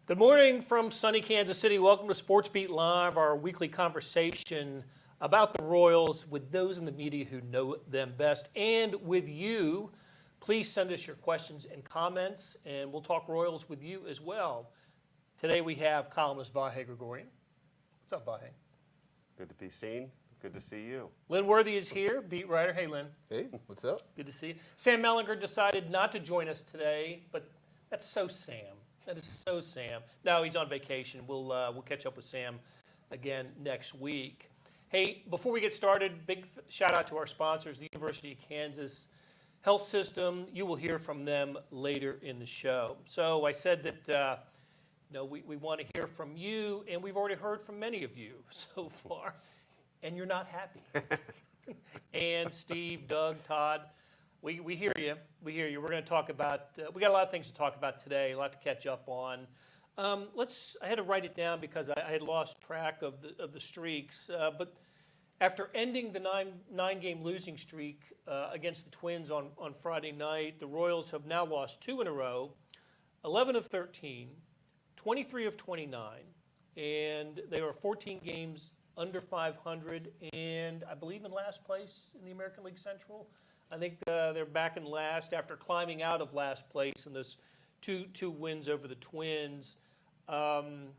Good morning from sunny Kansas City. Welcome to SportsBeat Live, our weekly conversation about the Royals with those in the media who know them best and with you. Please send us your questions and comments, and we'll talk Royals with you as well. Today we have columnist Vahe Gregorian. What's up, Vahe? Good to be seen. Good to see you. Lynn Worthy is here, beat writer. Hey, Lynn. Hey, what's up? Good to see you. Sam Mellinger decided not to join us today, but that's so Sam. That is so Sam. No, he's on vacation. We'll catch up with Sam again next week. Hey, before we get started, big shout out to our sponsors, the University of Kansas Health System. You will hear from them later in the show. So I said that we want to hear from you, and we've already heard from many of you so far, and you're not happy. And Steve, Doug, Todd. We hear you. We hear you. We're going to talk about. We got a lot of things to talk about today. A lot to catch up on. I had to write it down because I had lost track of the streaks. But after ending the nine-game losing streak against the Twins on Friday night, the Royals have now lost 2 in a row, 11 of 13, 23 of 29, and they are 14 games under 500, and I believe in last place in the American League Central. I think they're back in last after climbing out of last place in those two wins over the Twins. And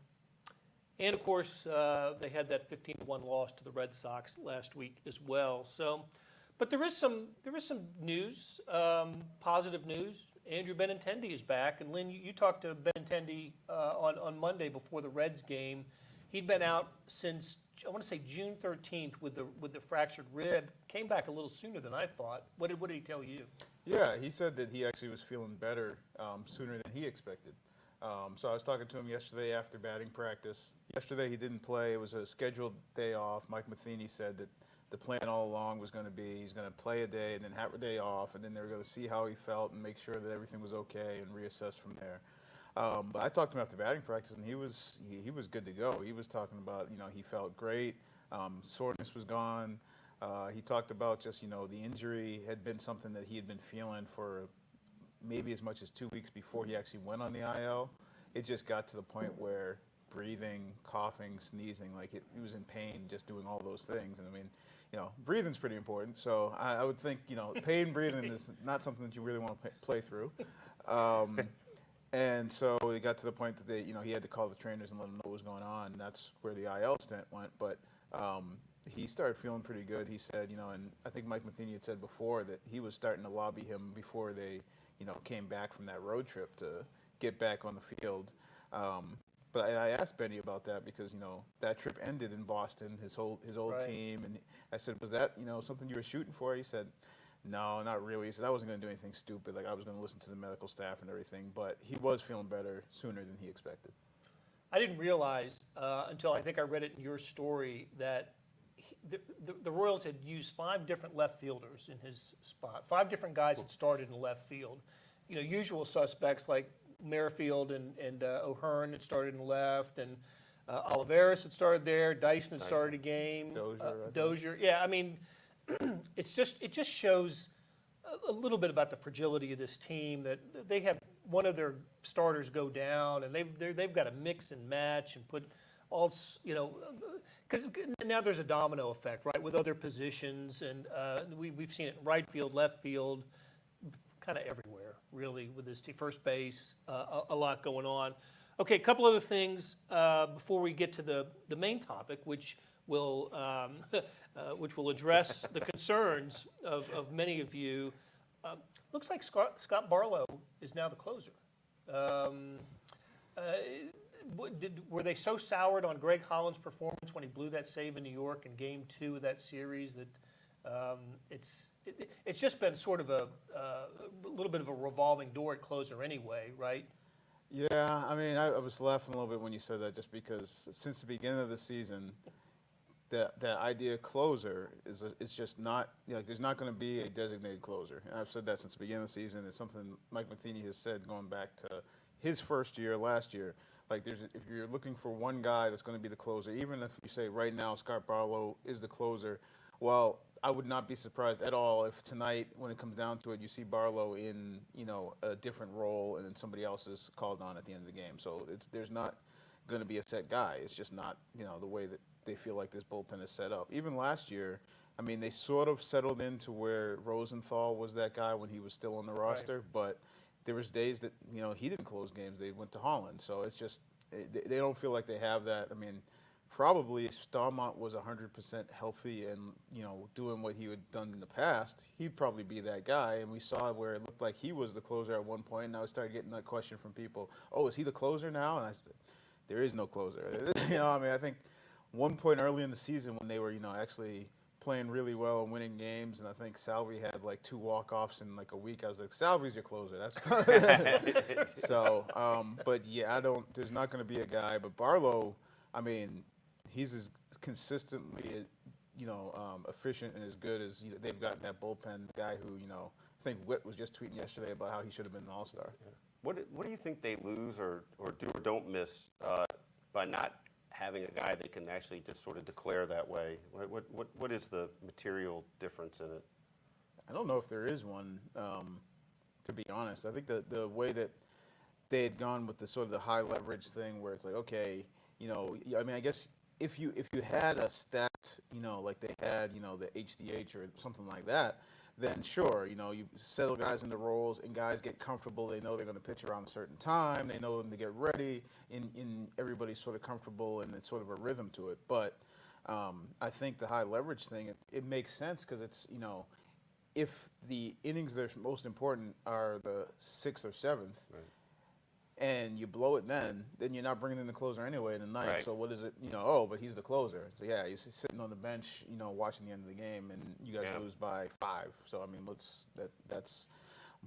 of course, they had that 15-1 loss to the Red Sox last week as well. So, but there is some news, positive news. Andrew Benintendi is back, and Lynn, you talked to Benintendi on Monday before the Reds game. He'd been out since, I want to say, June 13th with the fractured rib. Came back a little sooner than I thought. What did he tell you? Yeah, he said that he actually was feeling better sooner than he expected. So I was talking to him yesterday after batting practice. Yesterday he didn't play. It was a scheduled day off. Mike Matheny said that the plan all along was going to be he's going to play a day and then have a day off, and then they were going to see how he felt and make sure that everything was okay and reassess from there. But I talked to him after batting practice, and he was good to go. He was talking about, he felt great. Soreness was gone. He talked about just, the injury had been something that he had been feeling for maybe as much as 2 weeks before he actually went on the IL. It just got to the point where breathing, coughing, sneezing, like he was in pain just doing all those things. And I mean, breathing's pretty important. So I would think, pain breathing is not something that you really want to play through. And so it got to the point that he had to call the trainers and let them know what was going on. And that's where the IL stint went. But he started feeling pretty good. He said, and I think Mike Matheny had said before that he was starting to lobby him before they, came back from that road trip to get back on the field. But I asked Benny about that because, that trip ended in Boston, his old Right. team. And I said, was that, something you were shooting for? He said, no, not really. He said, I wasn't going to do anything stupid. Like, I was going to listen to the medical staff and everything. But he was feeling better sooner than he expected. I didn't realize until I think I read it in your story that the Royals had used 5 different left fielders in his spot. 5 different guys had started in left field. Usual suspects like Merrifield and O'Hearn had started in left, and Olivares had started there. Dyson had started a game. Dozier. Yeah, I mean, it just shows a little bit about the fragility of this team, that they have one of their starters go down, and they've got to mix and match and put all, because now there's a domino effect, right, with other positions, and we've seen it in right field, left field, kind of everywhere, really, with this team. First base, a lot going on. Okay, a couple other things before we get to the main topic, which will address the concerns of many of you. Looks like Scott Barlow is now the closer. Were they so soured on Greg Holland's performance when he blew that save in New York in Game 2 of that series that it's just been sort of a little bit of a revolving door at closer anyway, right? Yeah, I mean, I was laughing a little bit when you said that, just because since the beginning of the season, that idea of closer is just not, there's not going to be a designated closer. And I've said that since the beginning of the season. It's something Mike Matheny has said going back to his first year, last year. Like, if you're looking for one guy that's going to be the closer, even if you say right now Scott Barlow is the closer, well, I would not be surprised at all if tonight, when it comes down to it, you see Barlow in, a different role and then somebody else is called on at the end of the game. So there's not going to be a set guy. It's just not, the way that they feel like this bullpen is set up. Even last year, I mean, they sort of settled into where Rosenthal was that guy when he was still on the roster, but there was days that, he didn't close games. They went to Holland. So it's just, they don't feel like they have that. I mean, probably if Starmont was 100% healthy and, doing what he had done in the past, he'd probably be that guy. And we saw where it looked like he was the closer at one point. And I started getting that question from people, oh, is he the closer now? And I said, there is no closer. I think one point early in the season when they were, actually playing really well and winning games, and I think Salvi had like 2 walk-offs in like a week. I was like, Salvi's your closer. That's so. But yeah, there's not going to be a guy. But Barlow, I mean, he's as consistently, efficient and as good as they've gotten that bullpen guy who, I think Witt was just tweeting yesterday about how he should have been an all-star. Yeah. What do you think they lose or do or don't miss by not having a guy that can actually just sort of declare that way? What is the material difference in it? I don't know if there is one, to be honest. I think the way that they had gone with the sort of the high leverage thing where it's like, okay, I mean, I guess if you had a stacked, like they had, the HDH or something like that, then sure, you settle guys into roles and guys get comfortable. They know they're going to pitch around a certain time. They know when to get ready. In everybody's sort of comfortable and it's sort of a rhythm to it. But I think the high leverage thing, it makes sense because it's, if the innings that are most important are the 6th or 7th, right, and you blow it then you're not bringing in the closer anyway in the ninth. Right. So what is it? But he's the closer. So yeah, he's sitting on the bench, watching the end of the game, and you guys lose by 5. So I mean,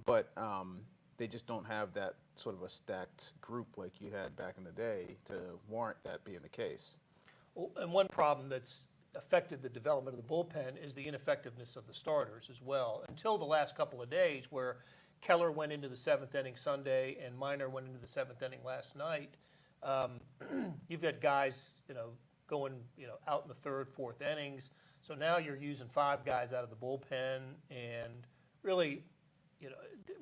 but they just don't have that sort of a stacked group like you had back in the day to warrant that being the case. Well, and one problem that's affected the development of the bullpen is the ineffectiveness of the starters as well. Until the last couple of days, where Keller went into the 7th inning Sunday, and Minor went into the 7th inning last night. You've had guys, going, out in the 3rd, 4th innings. So now you're using 5 guys out of the bullpen, and really,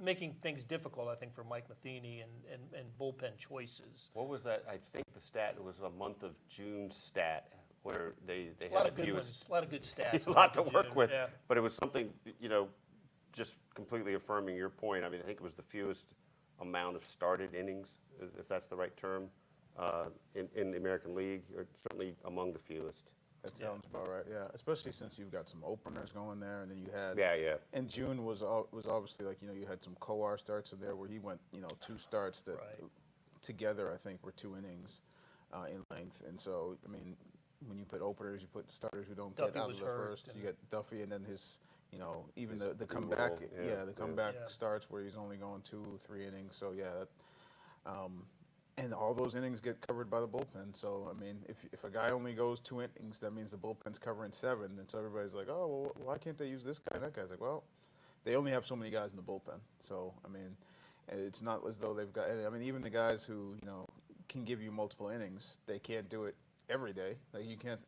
making things difficult, I think, for Mike Matheny and bullpen choices. What was that? I think the stat was a month of June stat where they had a lot of good ones, a lot of good stats. A lot to work with, yeah. But it was something, just completely affirming your point. I mean, I think it was the fewest amount of started innings, if that's the right term, in the American League, or certainly among the fewest. That sounds about right, yeah. Especially since you've got some openers going there, and then you had... Yeah. And June was obviously like, you had some Kowar starts in there where he went, 2 starts that together, I think, were 2 innings in length. And so, I mean, when you put openers, you put starters who don't Duffy get out of the first. You get Duffy, and then his... even the comeback, the comeback starts where he's only going 2 or 3 innings. So and all those innings get covered by the bullpen. So I mean, if a guy only goes 2 innings, that means the bullpen's covering 7. And so everybody's like, oh, well, why can't they use this guy? And that guy's like, well, they only have so many guys in the bullpen. So I mean, it's not as though they've got. I mean, even the guys who can give you multiple innings, they can't do it every day. Like you can't.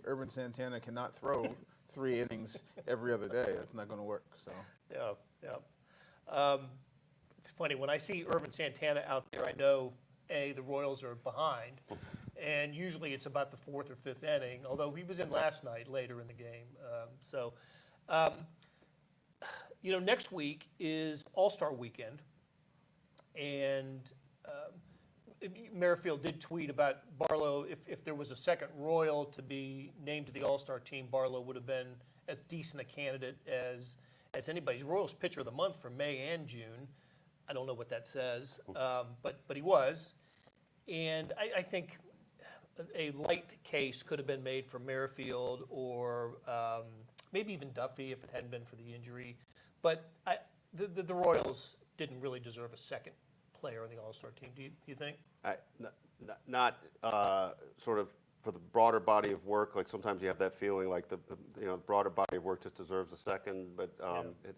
Urban Santana cannot throw 3 innings every other day. That's not going to work. So it's funny when I see Urban Santana out there. I know the Royals are behind, and usually it's about the 4th or 5th inning. Although he was in last night later in the game. Next week is All-Star Weekend, and Merrifield did tweet about Barlow. If there was a second Royal to be named to the All-Star team, Barlow would have been as decent a candidate as anybody. He's Royals Pitcher of the Month for May and June. I don't know what that says, but he was. And I think a light case could have been made for Merrifield or maybe even Duffy if it hadn't been for the injury. But the Royals didn't really deserve a second player on the All-Star team. Do you think? Not sort of for the broader body of work. Like sometimes you have that feeling like the broader body of work just deserves a second, but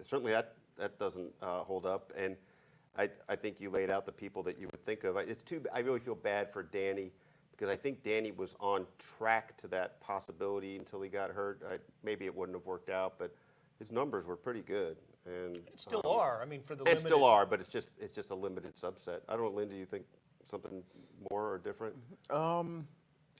certainly that doesn't hold up. And I think you laid out the people that you would think of. I really feel bad for Danny because I think Danny was on track to that possibility until he got hurt. Maybe it wouldn't have worked out, but his numbers were pretty good. And Still are. I mean, for the and limited. still are, but it's just a limited subset. I don't know, Lynn, do you think something more or different?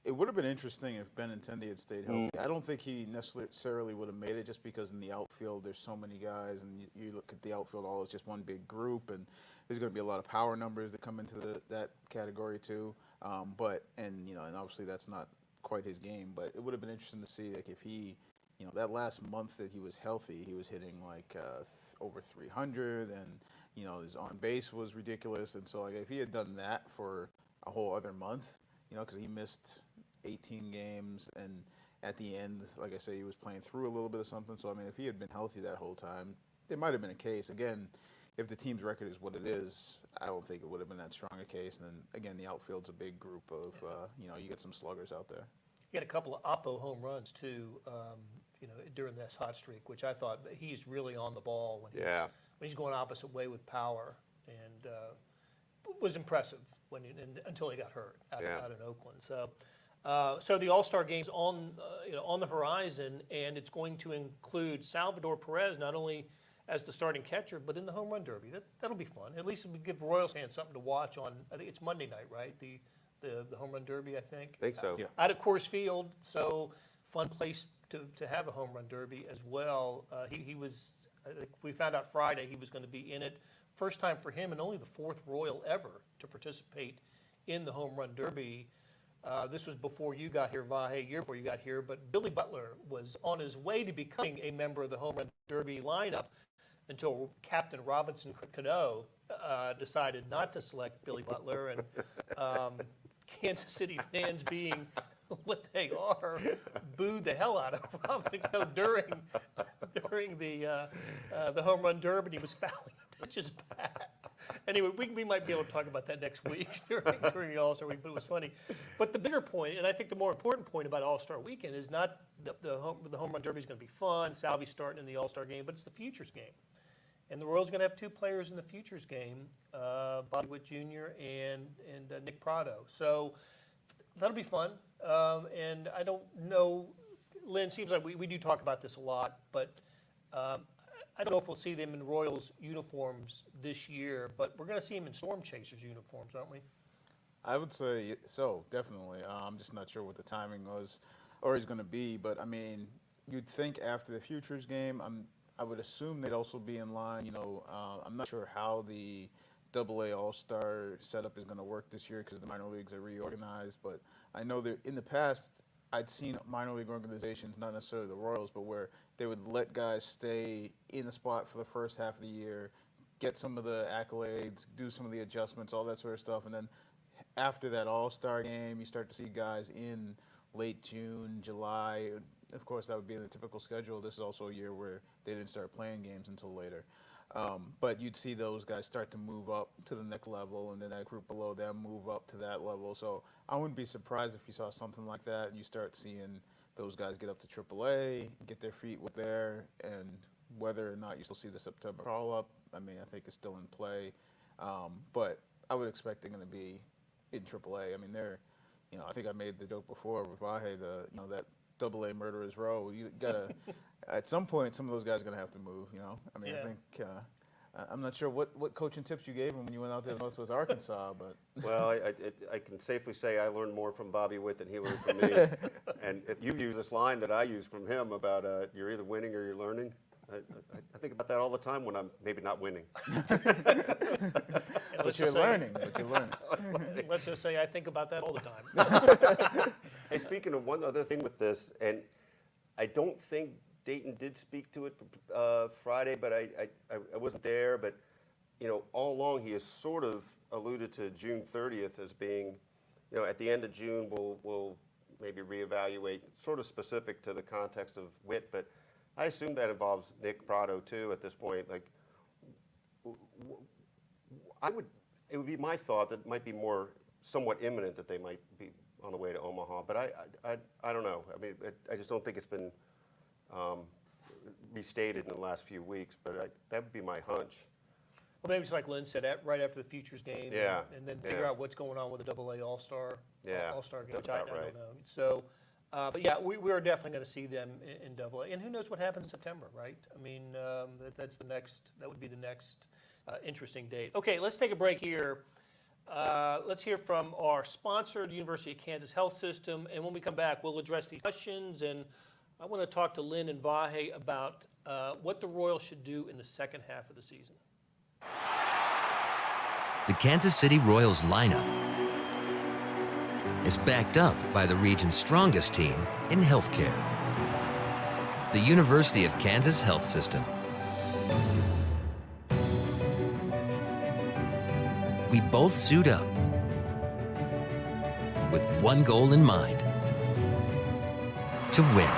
It would have been interesting if Benintendi had stayed healthy. I don't think he necessarily would have made it just because in the outfield there's so many guys, and you look at the outfield, all it's just one big group, and there's going to be a lot of power numbers that come into that category too. And obviously that's not quite his game, but it would have been interesting to see like if he, that last month that he was healthy, he was hitting like over 300, and his on base was ridiculous, and so like if he had done that for a whole other month, because he missed 18 games, and at the end, like I say, he was playing through a little bit of something. So I mean, if he had been healthy that whole time, there might have been a case. Again, if the team's record is what it is, I don't think it would have been that strong a case. And then again, the outfield's a big group of, you get some sluggers out there. He had a couple of Oppo home runs too, during this hot streak, which I thought he's really on the ball when he's going opposite way with power, and was impressive until he got hurt out in Oakland. So the All-Star game's on the horizon, and it's going to include Salvador Perez not only as the starting catcher, but in the home run derby. That'll be fun. At least it would give Royals fans something to watch on. I think it's Monday night, right? The home run derby, I think. I think so. Yeah. Out at Coors Field, so fun place to have a home run derby as well. He was. I think we found out Friday he was going to be in it. First time for him, and only the fourth Royal ever to participate in the home run derby. This was before you got here, Vahe, a year before you got here, but Billy Butler was on his way to becoming a member of the home run derby lineup until Captain Robinson Cano decided not to select Billy Butler, and Kansas City fans, being what they are, booed the hell out of Robinson Cano during the home run derby. He was fouling pitches back. Anyway, we might be able to talk about that next week during the All-Star week, but it was funny. But the bigger point, and I think the more important point about All-Star weekend, is not the home run derby is going to be fun. Salvi's starting in the All-Star game, but it's the Futures game. And the Royals are going to have two players in the Futures game, Bobby Witt Jr. and Nick Prado. So that'll be fun. And I don't know, Lynn, seems like we do talk about this a lot, but I don't know if we'll see them in Royals uniforms this year, but we're going to see them in Storm Chasers uniforms, aren't we? I would say so, definitely. I'm just not sure what the timing was or is going to be, but I mean, you'd think after the Futures game, I would assume they'd also be in line. I'm not sure how the AA All-Star setup is going to work this year because the minor leagues are reorganized, but I know that in the past, I'd seen minor league organizations, not necessarily the Royals, but where they would let guys stay in a spot for the first half of the year, get some of the accolades, do some of the adjustments, all that sort of stuff. And then after that All-Star game, you start to see guys in late June, July. Of course, that would be in the typical schedule. This is also a year where they didn't start playing games until later. But you'd see those guys start to move up to the next level, and then that group below them move up to that level. So I wouldn't be surprised if you saw something like that, and you start seeing those guys get up to AAA, get their feet wet there, and whether or not you still see the September call-up, I mean, I think it's still in play. But I would expect they're going to be in AAA. I mean, they're, I think I made the joke before with Vahe, that AA murderers row. You gotta, at some point, some of those guys are gonna have to move. I mean, I think I'm not sure what coaching tips you gave him when you went out there to Northwest Arkansas, but Well, I can safely say I learned more from Bobby Witt than he learned from me. And if you've used this line that I used from him about you're either winning or you're learning. I think about that all the time when I'm maybe not winning. But you're learning. Let's just say I think about that all the time. Hey, speaking of one other thing with this, and I don't think Dayton did speak to it Friday, but I wasn't there. But all along he has sort of alluded to June 30th as being, at the end of June we'll maybe reevaluate, sort of specific to the context of Witt, but I assume that involves Nick Prado too at this point. Like, it would be my thought that it might be somewhat imminent that they might be on the way to Omaha, but I don't know. I mean, I just don't think it's been restated in the last few weeks, but that would be my hunch. Well, maybe it's like Lynn said, right after the Futures game. Yeah, And then figure yeah. out what's going on with the AA All-Star Yeah, All-Star game, that's which I about right. don't know. So, but yeah, we are definitely going to see them in AA. And who knows what happens in September, right? I mean, that would be the next interesting date. Okay, let's take a break here. Let's hear from our sponsor, the University of Kansas Health System. And when we come back, we'll address these questions. And I want to talk to Lynn and Vahe about what the Royals should do in the second half of the season. The Kansas City Royals lineup is backed up by the region's strongest team in healthcare, the University of Kansas Health System. We both suit up with one goal in mind: to win.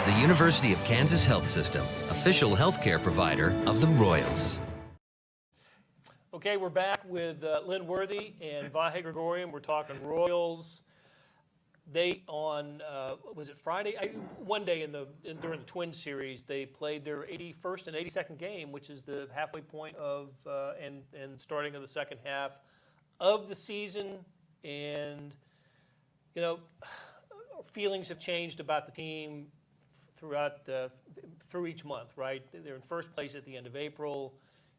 The University of Kansas Health System, official healthcare provider of the Royals. Okay, we're back with Lynn Worthy and Vahe Gregorian. We're talking Royals. They was it Friday? One day during the Twins series, they played their 81st and 82nd game, which is the halfway point of and starting of the second half of the season. And you know, feelings have changed about the team through each month, right? They're in first place at the end of April.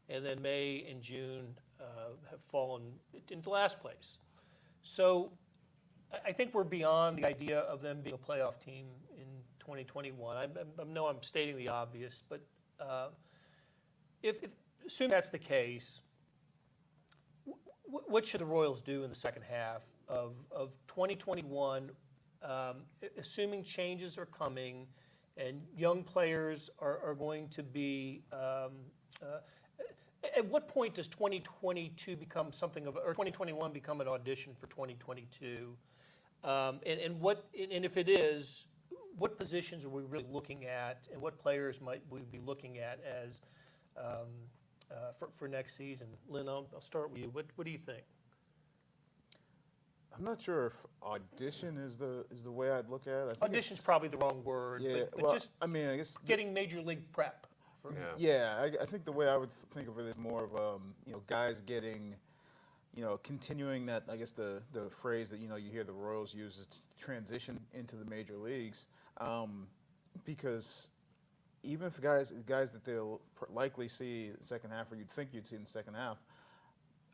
And then May and June have fallen into last place. So I think we're beyond the idea of them being a playoff team in 2021. I know I'm stating the obvious, but if assume that's the case, what should the Royals do in the second half of 2021, assuming changes are coming and young players are going to be at what point does 2022 become something of, or 2021 become an audition for 2022? And if it is, what positions are we really looking at, and what players might we be looking at as for next season? Lynn, I'll start with you. What do you think? I'm not sure if audition is the way I'd look at it. Audition's probably the wrong word. Yeah, but well, just I mean, I guess getting major league prep. I think the way I would think of it is more of guys getting, continuing that, I guess the phrase that you hear the Royals use is to transition into the major leagues, because even if guys that they'll likely see in the second half, or you'd think you'd see in the second half,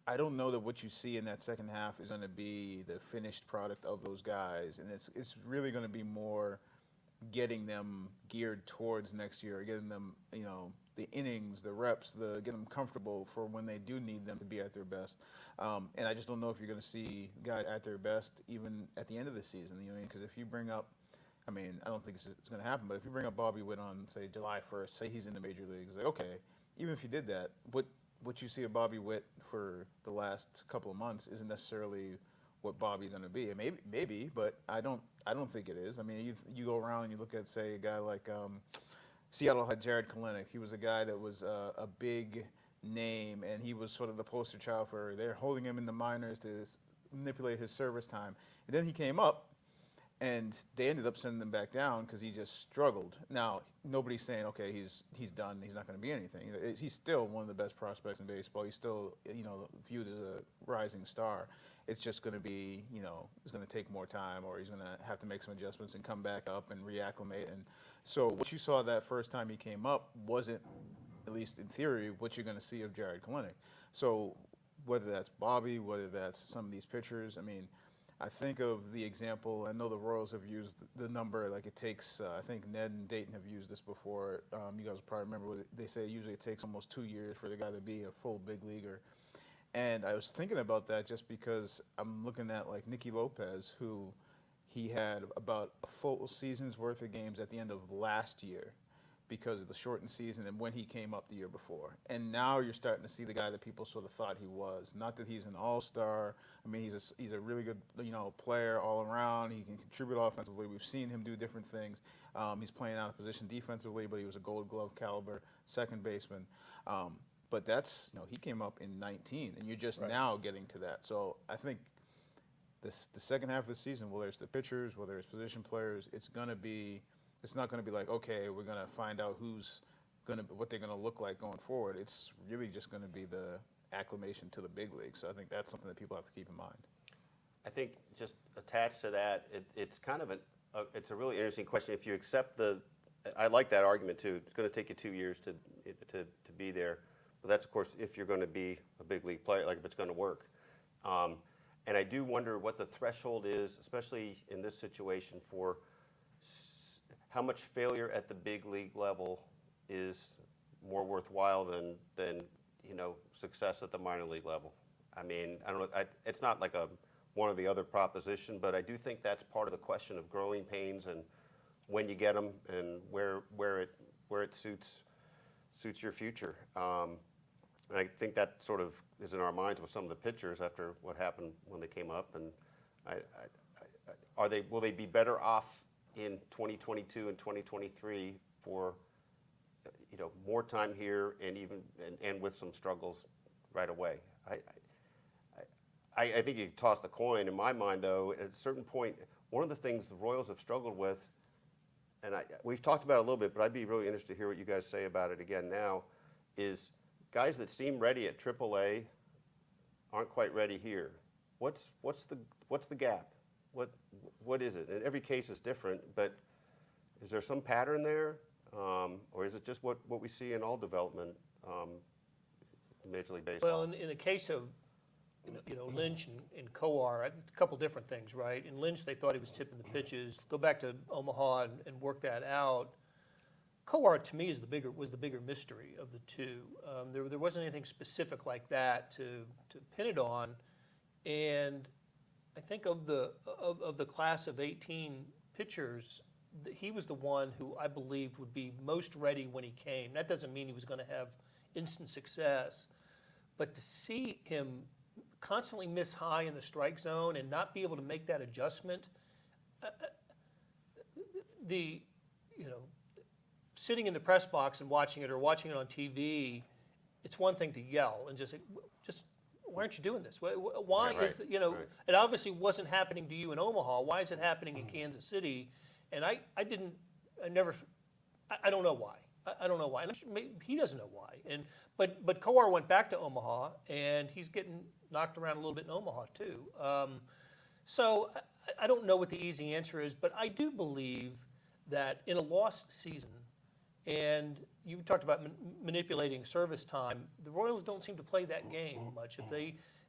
I don't know that what you see in that second half is going to be the finished product of those guys, and it's really going to be more getting them geared towards next year, getting them, the innings, the reps, getting them comfortable for when they do need them to be at their best. And I just don't know if you're going to see guys at their best even at the end of the season. Because if you bring up, I don't think it's going to happen, but if you bring up Bobby Witt on, say, July 1st, say he's in the major leagues, like, okay, even if you did that, what you see of Bobby Witt for the last couple of months isn't necessarily what Bobby's going to be. Maybe, but I don't think it is. You go around and you look at, say, a guy like Seattle had Jared Kelenic. He was a guy that was a big name, and he was sort of the poster child for they're holding him in the minors to manipulate his service time. And then he came up, and they ended up sending him back down because he just struggled. Now, nobody's saying, okay, he's done, he's not going to be anything. He's still one of the best prospects in baseball. He's still, viewed as a rising star. It's just going to be, it's going to take more time, or he's going to have to make some adjustments and come back up and reacclimate. And so what you saw that first time he came up wasn't, at least in theory, what you're going to see of Jared Kelenic. So whether that's Bobby, whether that's some of these pitchers, I think of the example, I know the Royals have used the number, like it takes, I think Ned and Dayton have used this before. You guys will probably remember, they say usually it takes almost 2 years for the guy to be a full big leaguer. And I was thinking about that just because I'm looking at like Nicky Lopez, who he had about a full season's worth of games at the end of last year because of the shortened season and when he came up the year before. And now you're starting to see the guy that people sort of thought he was. Not that he's an all-star. He's a really good player all around. He can contribute offensively. We've seen him do different things. He's playing out of position defensively, but he was a Gold Glove caliber second baseman. But that's, he came up in 19, and you're just now getting to that. So I think the second half of the season, whether it's the pitchers, whether it's position players, it's not going to be like, okay, we're going to find out who's what they're gonna look like going forward. It's really just gonna be the acclimation to the big league. So I think that's something that people have to keep in mind. I think just attached to that, it's kind of it's a really interesting question. If you accept I like that argument too. It's going to take you 2 years to be there, but that's of course if you're going to be a big league player, like if it's going to work. And I do wonder what the threshold is, especially in this situation, for how much failure at the big league level is more worthwhile than success at the minor league level. I mean, I don't know. It's not like a one or the other proposition, but I do think that's part of the question of growing pains and when you get them and where it suits your future. And I think that sort of is in our minds with some of the pitchers after what happened when they came up. And will they be better off in 2022 and 2023 for more time here and with some struggles right away? I think you toss the coin. In my mind, though, at a certain point, one of the things the Royals have struggled with, and we've talked about it a little bit, but I'd be really interested to hear what you guys say about it again now, is guys that seem ready at AAA aren't quite ready here. What's the gap? What is it? And every case is different, but is there some pattern there, or is it just what we see in all development in Major League Baseball? Well, in the case of Lynch and Kowar, a couple different things, right? In Lynch, they thought he was tipping the pitches. Go back to Omaha and work that out. Kowar, to me, was the bigger mystery of the two. There wasn't anything specific like that to pin it on, and I think of the class of 18 pitchers, he was the one who I believed would be most ready when he came. That doesn't mean he was going to have instant success, but to see him constantly miss high in the strike zone and not be able to make that adjustment, sitting in the press box and watching it or watching it on TV, it's one thing to yell and just why aren't you doing this? Why right, is it obviously wasn't happening to you in Omaha. Why is it happening in Kansas City? And I don't know why. I don't know why. And he doesn't know why. But Kowar went back to Omaha, and he's getting knocked around a little bit in Omaha too. So I don't know what the easy answer is, but I do believe that in a lost season, and you talked about manipulating service time, the Royals don't seem to play that game much.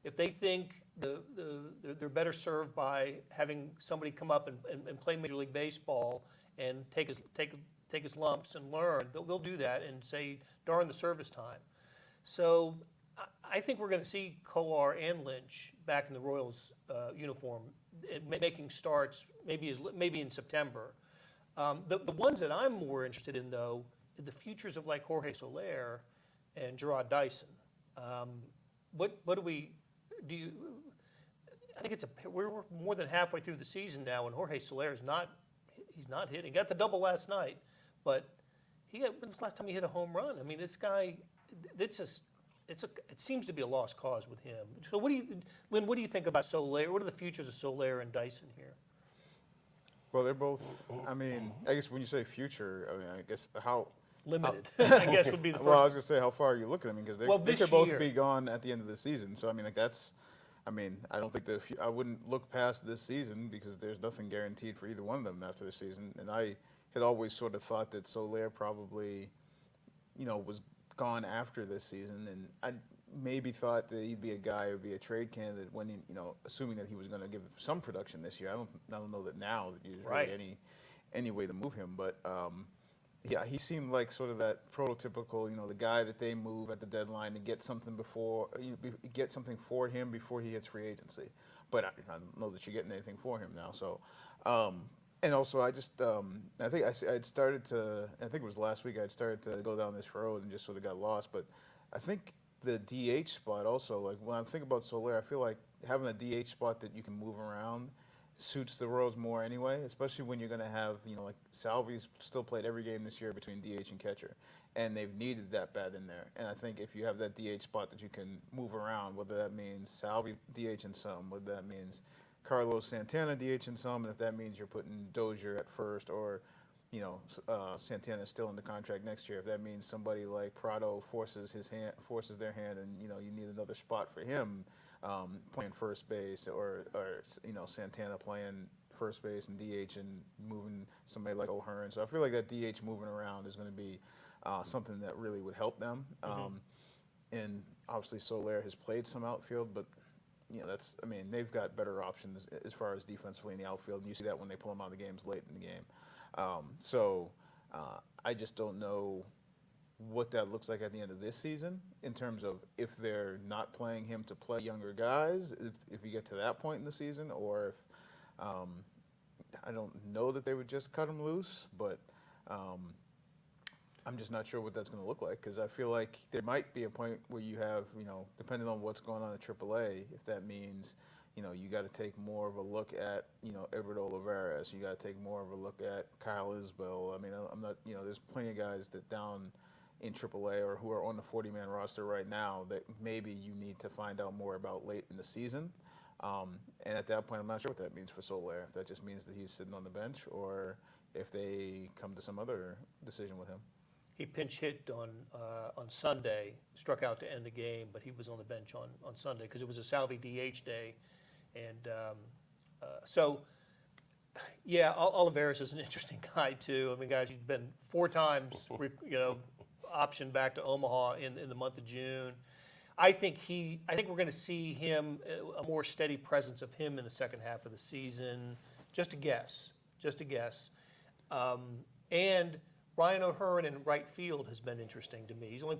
If they think they're better served by having somebody come up and play Major League Baseball and take his lumps and learn, they'll do that and say, darn the service time. So I think we're going to see Kowar and Lynch back in the Royals uniform, making starts maybe in September. The ones that I'm more interested in, though, are the futures of like Jorge Solaire and Gerard Dyson. What do you? I think we're more than halfway through the season now, and Jorge Solaire he's not hitting. Got the double last night, but when's the last time he hit a home run? I mean, this guy, it seems to be a lost cause with him. So Lynn, what do you think about Solaire? What are the futures of Solaire and Dyson here? Well, they're both. I mean, I guess when you say future, I guess how limited. I guess would be the first. Well, I was gonna say how far are you looking? I mean, because they could both year. be gone at the end of the season. So I mean, I don't think I wouldn't look past this season because there's nothing guaranteed for either one of them after the season. And I had always sort of thought that Solaire probably, was gone after this season, and I maybe thought that he'd be a guy who would be a trade candidate when assuming that he was going to give some production this year. I don't know that now that there's really any way to move him, but yeah, he seemed like sort of that prototypical, the guy that they move at the deadline to get something get something for him before he hits free agency. But I don't know that you're getting anything for him now. So, and also I just I think I'd started to, I think it was last week, I'd started to go down this road and just sort of got lost. But I think the DH spot also, like when I think about Solaire, I feel like having a DH spot that you can move around suits the Royals more anyway, especially when you're going to have, like Salvi's still played every game this year between DH and catcher, and they've needed that bat in there. And I think if you have that DH spot that you can move around, whether that means Salvi DH in some, whether that means Carlos Santana DH in some, and if that means you're putting Dozier at first, or Santana is still under contract next year, if that means somebody like Prado forces their hand, and you need another spot for him playing first base, or Santana playing first base and DH and moving somebody like O'Hearn. So I feel like that DH moving around is going to be something that really would help them. And obviously Solaire has played some outfield, but they've got better options as far as defensively in the outfield, and you see that when they pull them out of the games late in the game. I just don't know what that looks like at the end of this season in terms of if they're not playing him to play younger guys, if you get to that point in the season, or if I don't know that they would just cut him loose, but I'm just not sure what that's going to look like, because I feel like there might be a point where you have, depending on what's going on at AAA, if that means, you got to take more of a look at, Edward Olivares. You got to take more of a look at Kyle Isbell. I mean, I'm not, there's plenty of guys that down in AAA or who are on the 40-man roster right now that maybe you need to find out more about late in the season. And at that point, I'm not sure what that means for Solaire. If that just means that he's sitting on the bench, or if they come to some other decision with him. He pinch hit on Sunday, struck out to end the game, but he was on the bench on Sunday because it was a Salvi DH day. And Olivares is an interesting guy too. I mean, guys, he's been 4 times, optioned back to Omaha in the month of June. I think we're going to see him, a more steady presence of him in the second half of the season. Just a guess. And Ryan O'Hearn in right field has been interesting to me. He's been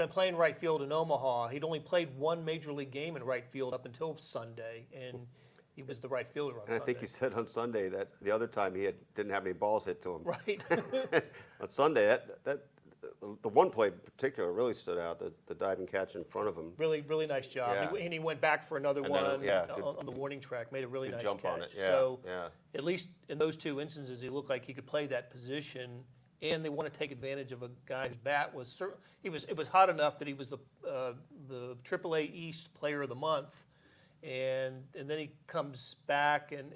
playing right field in Omaha. He'd only played 1 major league game in right field up until Sunday, and he was the right fielder on Sunday. And I think you said on Sunday that the other time he didn't have any balls hit to him. Right. On Sunday, the one play in particular really stood out, the diving catch in front of him. Really, really nice job. Yeah. And he went back for another one good, on the warning track, made a really nice jump catch. on it. Yeah, so yeah. at least in those 2 instances, he looked like he could play that position, and they want to take advantage of a guy whose bat was it was hot enough that he was the AAA East Player of the Month, and then he comes back and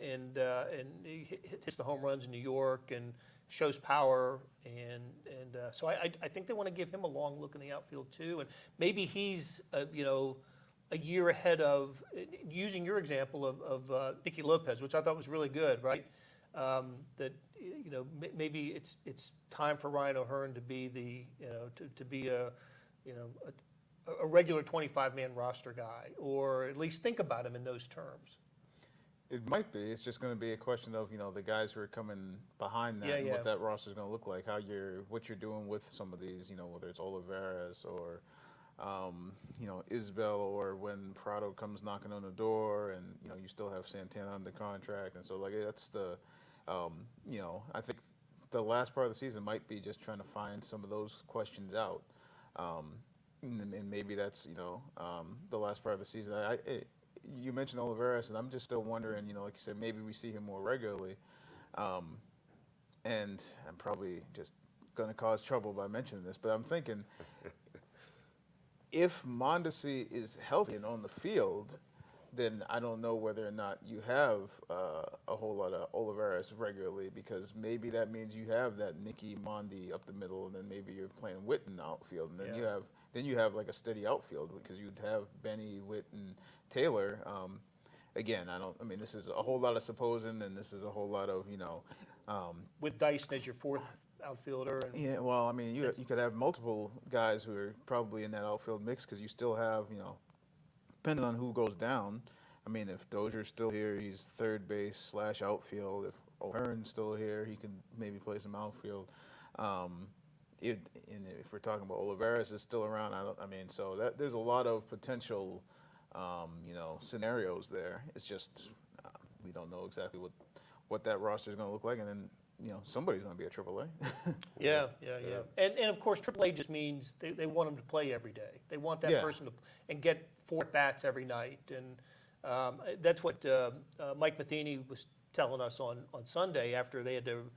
he hits the home runs in New York and shows power, and so I think they want to give him a long look in the outfield too, and maybe he's a year ahead of, using your example of Nicky Lopez, which I thought was really good, right? That maybe it's time for Ryan O'Hearn to be a regular 25-man roster guy, or at least think about him in those terms. It might be. It's just going to be a question of the guys who are coming behind that, and what that roster is going to look like. What you're doing with some of these, whether it's Olivares or Isbell, or when Prado comes knocking on the door, and you still have Santana under contract, and so that's the I think the last part of the season might be just trying to find some of those questions out, and maybe that's the last part of the season. You mentioned Olivares, and I'm just still wondering, like you said, maybe we see him more regularly. And I'm probably just going to cause trouble by mentioning this, but I'm thinking if Mondesi is healthy and on the field, then I don't know whether or not you have a whole lot of Olivares regularly, because maybe that means you have that Nicky Mondi up the middle, and then maybe you're playing Witt in the outfield, and then you have like a steady outfield, because you'd have Benny, Witt, and Taylor. Again, this is a whole lot of supposing, and this is a whole lot of with Dyson as your 4th outfielder. Yeah, well, you could have multiple guys who are probably in that outfield mix, because you still have depending on who goes down. If Dozier's still here, he's third base / outfield. If O'Hearn's still here, he can maybe play some outfield. If we're talking about Olivares is still around, so there's a lot of potential, scenarios there. It's just we don't know exactly what that roster is going to look like, and then somebody's going to be at AAA. Yeah. And of course, AAA just means they want them to play every day. They want that person to and get 4 at-bats every night, and that's what Mike Matheny was telling us on Sunday after they had to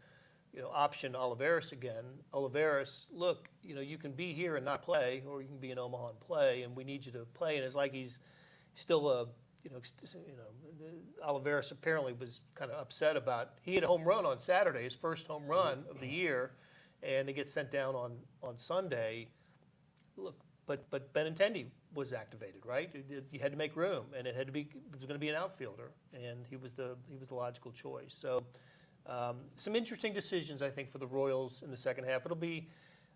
option Olivares again. Olivares, look, you can be here and not play, or you can be in Omaha and play, and we need you to play. And it's like he's still Olivares apparently was kind of upset about. He had a home run on Saturday, his first home run of the year, and it gets sent down on Sunday. Look, but Benintendi was activated, right? You had to make room, and it was going to be an outfielder, and he was the logical choice. So some interesting decisions, I think, for the Royals in the second half. It'll be,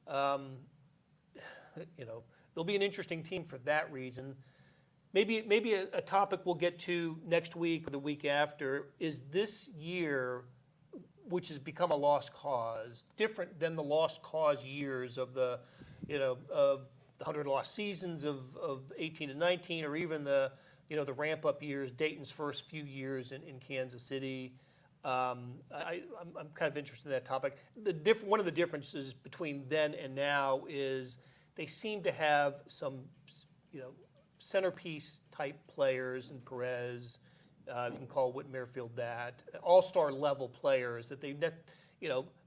they'll be an interesting team for that reason. Maybe a topic we'll get to next week or the week after is this year, which has become a lost cause, different than the lost cause years of the 100 lost seasons of 18 and 19, or even the ramp up years, Dayton's first few years in Kansas City. I'm kind of interested in that topic. One of the differences between then and now is they seem to have some, centerpiece type players in Perez. You can call Whit Merrifield that. All-star level players that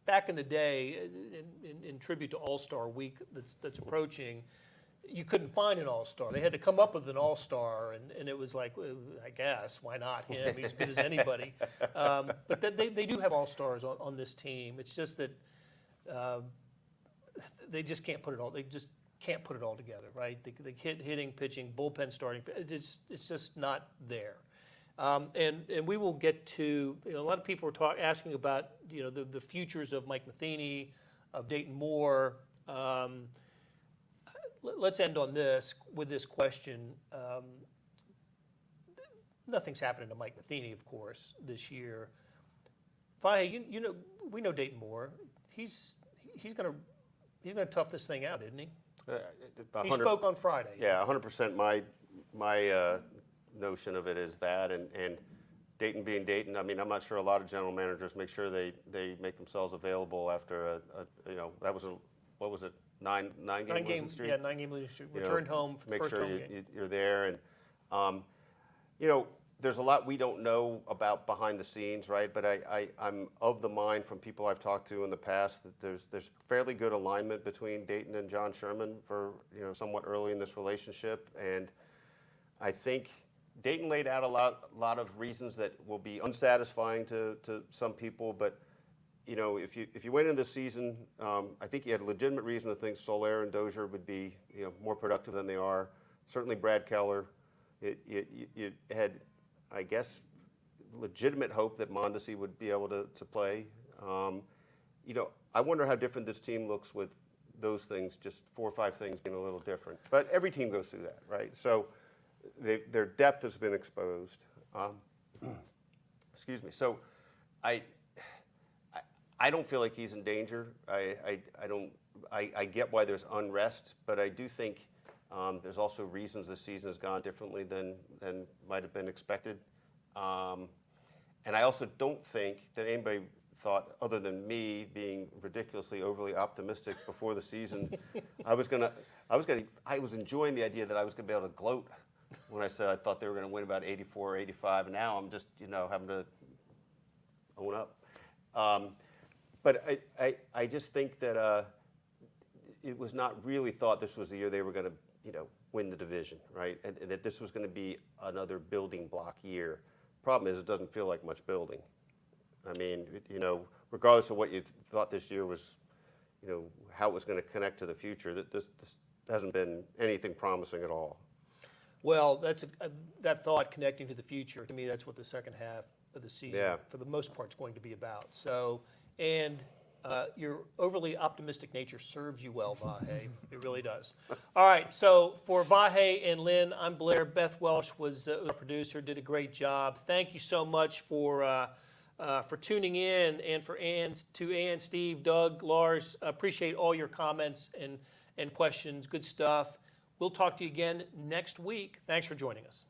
back in the day, in tribute to All-Star Week that's approaching, you couldn't find an all-star. They had to come up with an all-star, and it was like, well, I guess, why not him? He's as good as anybody. But they do have all-stars on this team. It's just that they just can't put it all. They just can't put it all together, right? They hitting, pitching, bullpen starting. It's just not there. And we will get to, a lot of people are asking about, the futures of Mike Matheny, of Dayton Moore. Let's end on this with this question. Nothing's happening to Mike Matheny, of course, this year. Vahe, we know Dayton Moore. He's gonna tough this thing out, isn't he? He spoke on Friday. Yeah, 100%. My notion of it is that, and Dayton being Dayton. I mean, I'm not sure a lot of general managers make sure they make themselves available after that was what was it, nine game losing streak? Yeah, 9-game losing streak. Returned home for the first home game. You're there, and there's a lot we don't know about behind the scenes, right? But I'm of the mind from people I've talked to in the past that there's fairly good alignment between Dayton and John Sherman for somewhat early in this relationship, and I think Dayton laid out a lot of reasons that will be unsatisfying to some people, but if you went into the season, I think you had a legitimate reason to think Solaire and Dozier would be more productive than they are. Certainly Brad Keller. You had, I guess, legitimate hope that Mondesi would be able to play. I wonder how different this team looks with those things, just 4 or 5 things being a little different. But every team goes through that, right? So their depth has been exposed. Excuse me. So I don't feel like he's in danger. I get why there's unrest, but I do think there's also reasons this season has gone differently than might have been expected. And I also don't think that anybody thought, other than me being ridiculously overly optimistic before the season, I was enjoying the idea that I was going to be able to gloat when I said I thought they were going to win about 84 or 85, and now I'm just having to own up. But I just think that it was not really thought this was the year they were going to win the division, right? And that this was going to be another building block year. Problem is, it doesn't feel like much building. I mean, regardless of what you thought this year was, how it was going to connect to the future, this hasn't been anything promising at all. Well, that's that thought connecting to the future. To me, that's what the second half of the season, for the most part, is going to be about. So, and your overly optimistic nature serves you well, Vahe. It really does. All right, so for Vahe and Lynn, I'm Blair. Beth Welsh was our producer, did a great job. Thank you so much for tuning in, and to Ann, Steve, Doug, Lars. Appreciate all your comments and questions. Good stuff. We'll talk to you again next week. Thanks for joining us.